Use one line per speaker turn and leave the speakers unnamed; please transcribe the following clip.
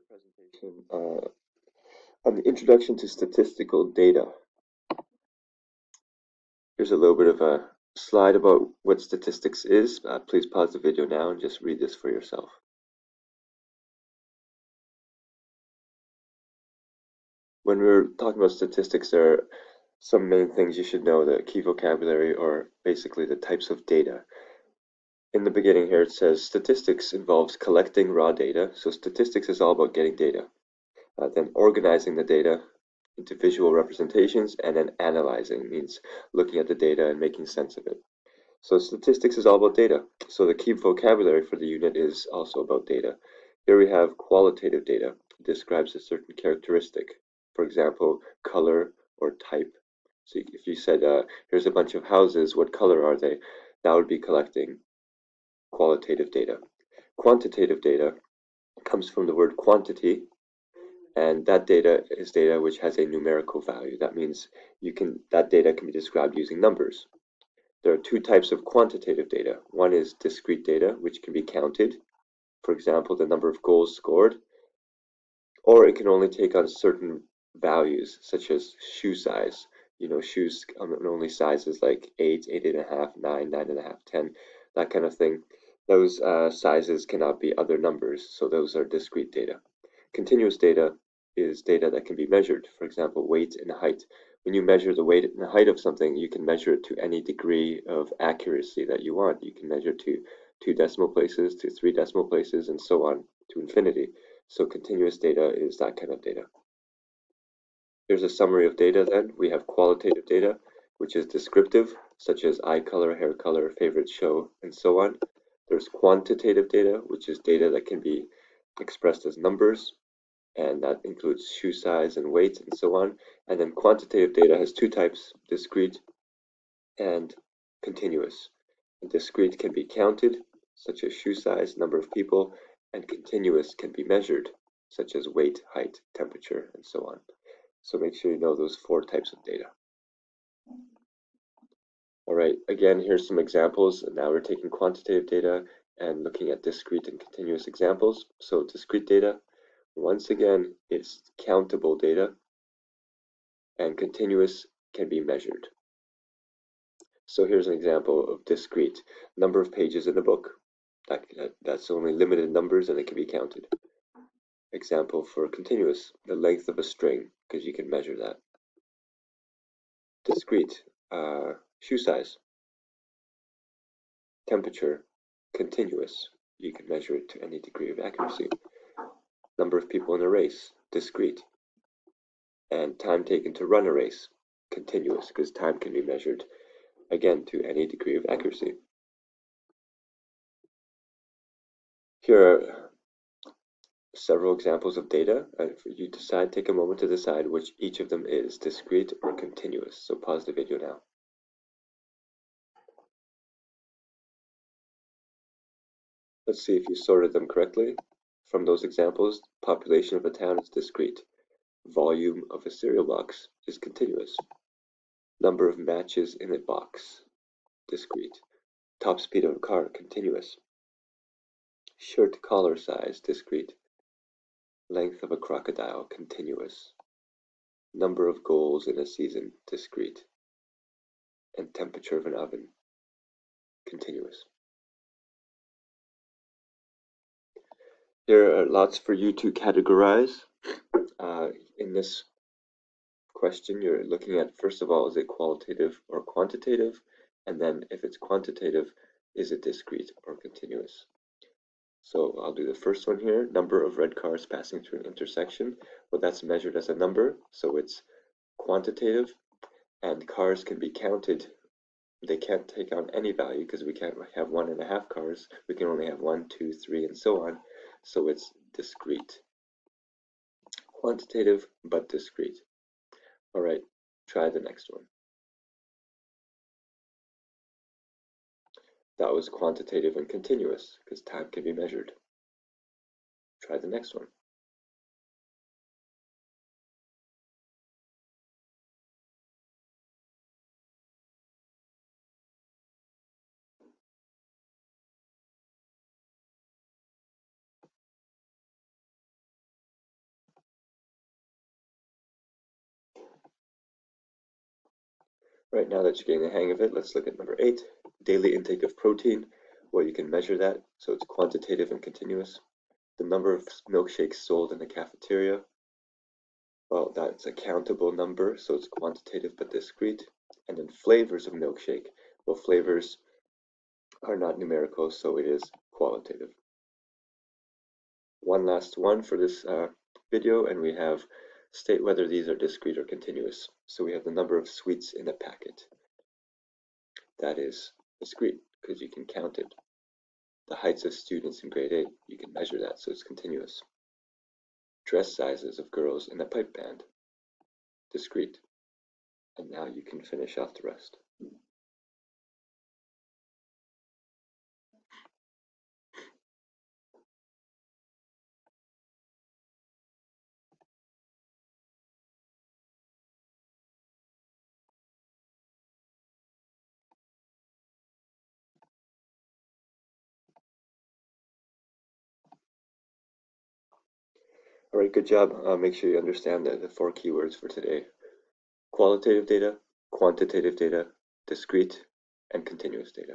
Presentation on the introduction to statistical data. Here's a little bit of a slide about what statistics is. Please pause the video now and just read this for yourself. When we're talking about statistics, there are some main things you should know, the key vocabulary, or basically the types of data. In the beginning here it says statistics involves collecting raw data. So statistics is all about getting data. Then organizing the data into visual representations, and then analyzing means looking at the data and making sense of it. So statistics is all about data. So the key vocabulary for the unit is also about data. Here we have qualitative data. It describes a certain characteristic. For example, color or type. So if you said, here's a bunch of houses, what color are they? That would be collecting qualitative data. Quantitative data comes from the word quantity, and that data is data which has a numerical value. That means that data can be described using numbers. There are two types of quantitative data. One is discrete data, which can be counted. For example, the number of goals scored. Or it can only take on certain values, such as shoe size. You know, shoes only sizes like 8, 8.5, 9, 9.5, 10, that kind of thing. Those sizes cannot be other numbers, so those are discrete data. Continuous data is data that can be measured. For example, weight and height. When you measure the weight and the height of something, you can measure it to any degree of accuracy that you want. You can measure to 2 decimal places, to 3 decimal places, and so on to infinity. So continuous data is that kind of data. Here's a summary of data then. We have qualitative data, which is descriptive, such as eye color, hair color, favorite show, and so on. There's quantitative data, which is data that can be expressed as numbers, and that includes shoe size and weight and so on. And then quantitative data has two types, discrete and continuous. And discrete can be counted, such as shoe size, number of people, and continuous can be measured, such as weight, height, temperature, and so on. So make sure you know those 4 types of data. All right, again, here's some examples. Now we're taking quantitative data and looking at discrete and continuous examples. So discrete data, once again, it's countable data, and continuous can be measured. So here's an example of discrete. Number of pages in a book. That's only limited numbers and it can be counted. Example for continuous, the length of a string, because you can measure that. Discrete, shoe size. Temperature, continuous. You can measure it to any degree of accuracy. Number of people in a race, discrete. And time taken to run a race, continuous, because time can be measured, again, to any degree of accuracy. Here are several examples of data. You take a moment to decide which each of them is, discrete or continuous. So pause the video now. Let's see if you sorted them correctly. From those examples, population of a town is discrete. Volume of a cereal box is continuous. Number of matches in a box, discrete. Top speed of a car, continuous. Shirt collar size, discrete. Length of a crocodile, continuous. Number of goals in a season, discrete. And temperature of an oven, continuous. There are lots for you to categorize. In this question, you're looking at, first of all, is it qualitative or quantitative? And then if it's quantitative, is it discrete or continuous? So I'll do the first one here, number of red cars passing through an intersection. Well, that's measured as a number, so it's quantitative, and cars can be counted. They can't take on any value because we can't have 1.5 cars. We can only have 1, 2, 3, and so on. So it's discrete. Quantitative, but discrete. All right, try the next one. That was quantitative and continuous because time can be measured. Try the next one. Right now that you're getting the hang of it, let's look at number 8, daily intake of protein. Well, you can measure that, so it's quantitative and continuous. The number of milkshakes sold in the cafeteria, well, that's a countable number, so it's quantitative but discrete. And then flavors of milkshake, well, flavors are not numerical, so it is qualitative. One last one for this video, and we have state whether these are discrete or continuous. So we have the number of sweets in a packet. That is discrete because you can count it. The heights of students in grade 8, you can measure that, so it's continuous. Dress sizes of girls in a pipe band, discrete. And now you can finish off the rest. All right, good job. Make sure you understand the 4 keywords for today. Qualitative data, quantitative data, discrete, and continuous data.